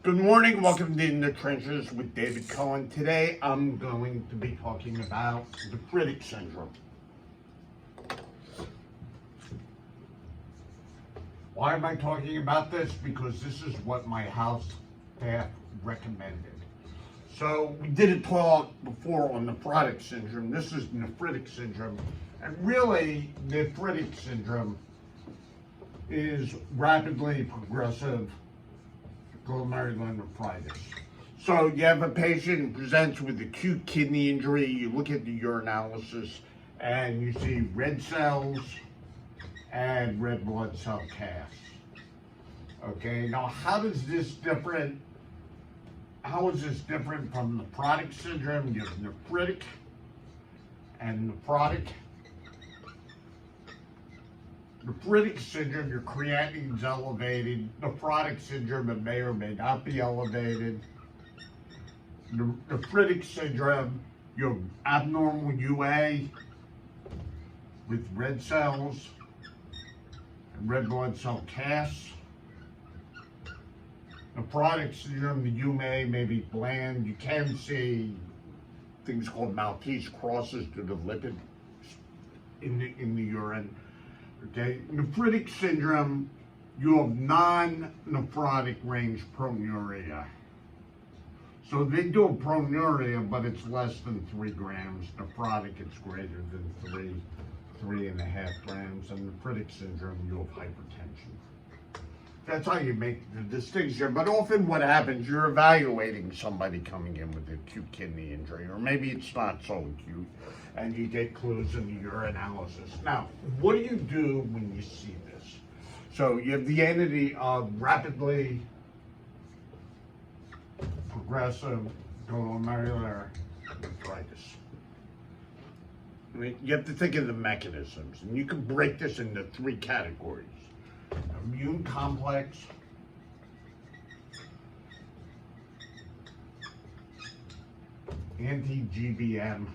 Good morning, welcome to In the Trenches with David Cohen. Today I'm going to be talking about nephritic syndrome. Why am I talking about this? Because this is what my house staff recommended. So we did a talk before on nephritic syndrome. This is nephritic syndrome. And really, nephritic syndrome is rapidly progressive glomerulonephritis. So you have a patient who presents with acute kidney injury, you look at the urinalysis and you see red cells and red blood cell casts. Okay, now how is this different from nephrotic syndrome? You have nephritic and nephrotic. Nephritic syndrome, your creatinine's elevated. Nephrotic syndrome, it may or may not be elevated. Nephritic syndrome, you have abnormal UA with red cells and red blood cell casts. Nephrotic syndrome, the UA may be bland. You can see things called Maltese crosses due to lipids in the urine. Okay, nephritic syndrome, you have non-nephrotic range proteinuria. So they do a proteinuria, but it's less than 3 grams. Nephrotic, it's greater than 3.5 grams. And nephritic syndrome, you have hypertension. That's how you make the distinction. But often what happens, you're evaluating somebody coming in with acute kidney injury, or maybe it's not so acute, and you get clues in the urinalysis. Now, what do you do when you see this? So you have the entity of rapidly progressive glomerular nephritis. I mean, you have to think of the mechanisms, and you can break this into 3 categories. Immune complex, anti-GBM,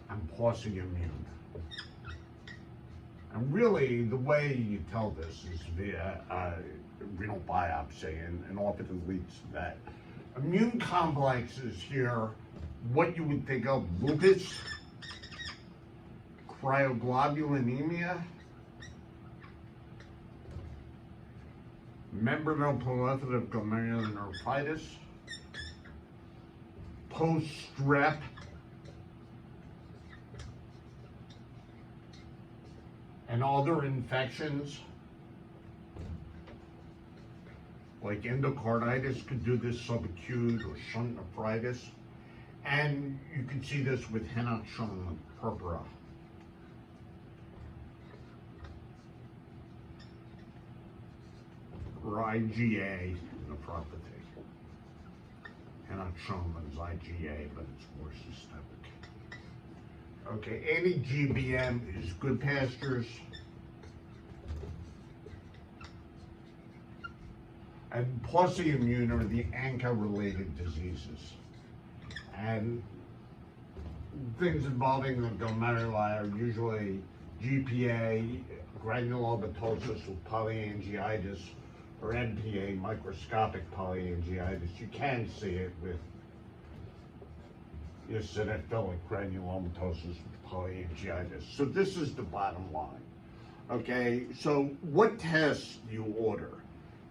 and pauci-immune. And really, the way you tell this is via renal biopsy, and often it leads to that. Immune complexes here, what you would think of: lupus, cryoglobulinemia, membranoproliferative glomerulonephritis, post-strep, and other infections like endocarditis could do this subacute or shunt nephritis. And you can see this with Henoch-Schönlein purpura. Or IgA nephropathy. Henoch-Schönlein's IgA, but it's more systemic. Okay, anti-GBM is good pastures. And pauci-immune are the ANCA-related diseases. And things involving the glomeruli are usually GPA, granulomatosis with polyangiitis, or NPA, microscopic polyangiitis. You can see it with eosinophilic granulomatosis with polyangiitis. So this is the bottom line. Okay, so what tests do you order?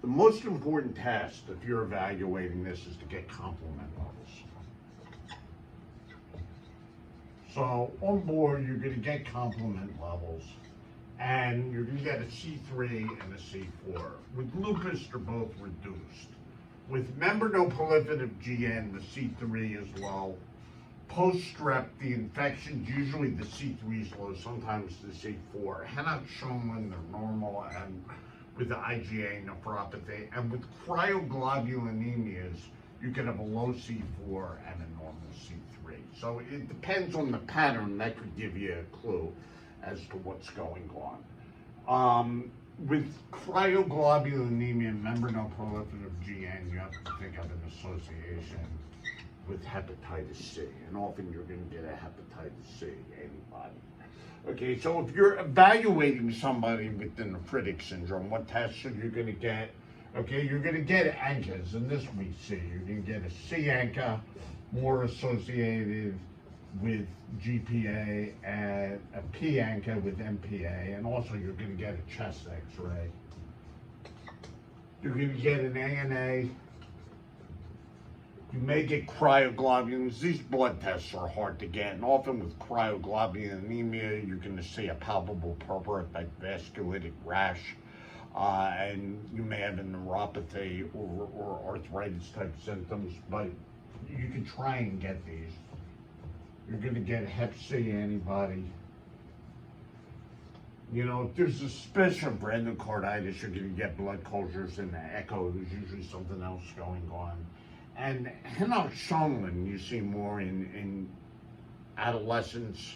The most important test, if you're evaluating this, is to get complement levels. So on board, you're going to get complement levels, and you're going to get a C3 and a C4. With lupus, they're both reduced. With membranoproliferative GN, the C3 is low. Post-strep, the infections, usually the C3 is low, sometimes the C4. Henoch-Schönlein, they're normal, and with the IgA nephropathy. And with cryoglobulinemias, you can have a low C4 and a normal C3. So it depends on the pattern. That could give you a clue as to what's going on. With cryoglobulinemia and membranoproliferative GN, you have to think of an association with hepatitis C, and often you're going to get a hepatitis C antibody. Okay, so if you're evaluating somebody with the nephritic syndrome, what tests are you going to get? Okay, you're going to get ANCAs, and this we see. You're going to get a C ANCA, more associated with GPA, and a P ANCA with MPA, and also you're going to get a chest X-ray. You're going to get an ANA. You may get cryoglobulins. These blood tests are hard to get, and often with cryoglobulin anemia, you're going to see a palpable purpura like vasculitic rash, and you may have a neuropathy or arthritis type symptoms, but you can try and get these. You're going to get a Hep C antibody. You know, if there's a suspicion of endocarditis, you're going to get blood cultures and the echo. There's usually something else going on. And Henoch-Schönlein you see more in adolescents,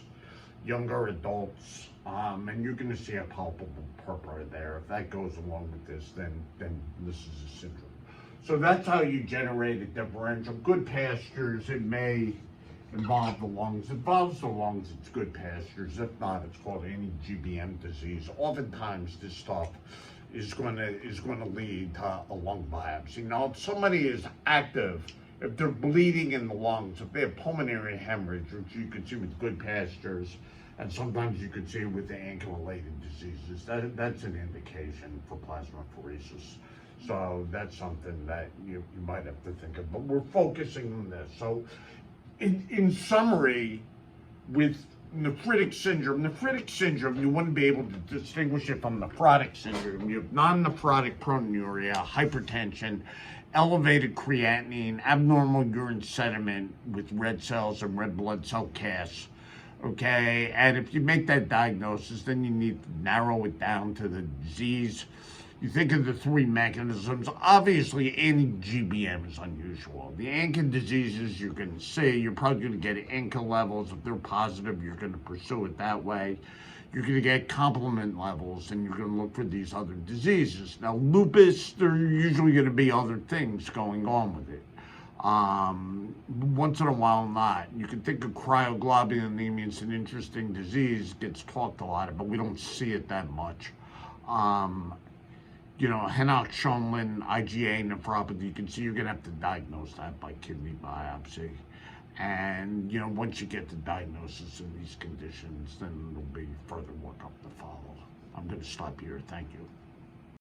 younger adults, and you're going to see a palpable purpura there. If that goes along with this, then this is a syndrome. So that's how you generate a differential. Good pastures, it may involve the lungs. If it involves the lungs, it's good pastures. If not, it's called anti-GBM disease. Oftentimes, this stuff is going to lead to a lung biopsy. Now, if somebody is active, if they're bleeding in the lungs, if they have pulmonary hemorrhage, which you can see with good pastures, and sometimes you can see with the ANCA-related diseases, that's an indication for plasmapheresis. So that's something that you might have to think of. But we're focusing on this. So in summary, with nephritic syndrome, you wouldn't be able to distinguish it from nephrotic syndrome. You have non-nephrotic proteinuria, hypertension, elevated creatinine, abnormal urine sediment with red cells and red blood cell casts. Okay, and if you make that diagnosis, then you need to narrow it down to the disease. You think of the three mechanisms. Obviously, anti-GBM is unusual. The ANCA diseases you're going to see, you're probably going to get ANCA levels. If they're positive, you're going to pursue it that way. You're going to get complement levels, and you're going to look for these other diseases. Now, lupus, there are usually going to be other things going on with it. Once in a while, not. You can think of cryoglobulin anemia. It's an interesting disease. Gets talked a lot about, but we don't see it that much. You know, Henoch-Schönlein, IgA nephropathy, you can see you're going to have to diagnose that by kidney biopsy. And, you know, once you get the diagnosis in these conditions, then there'll be further workup to follow. I'm going to stop here. Thank you.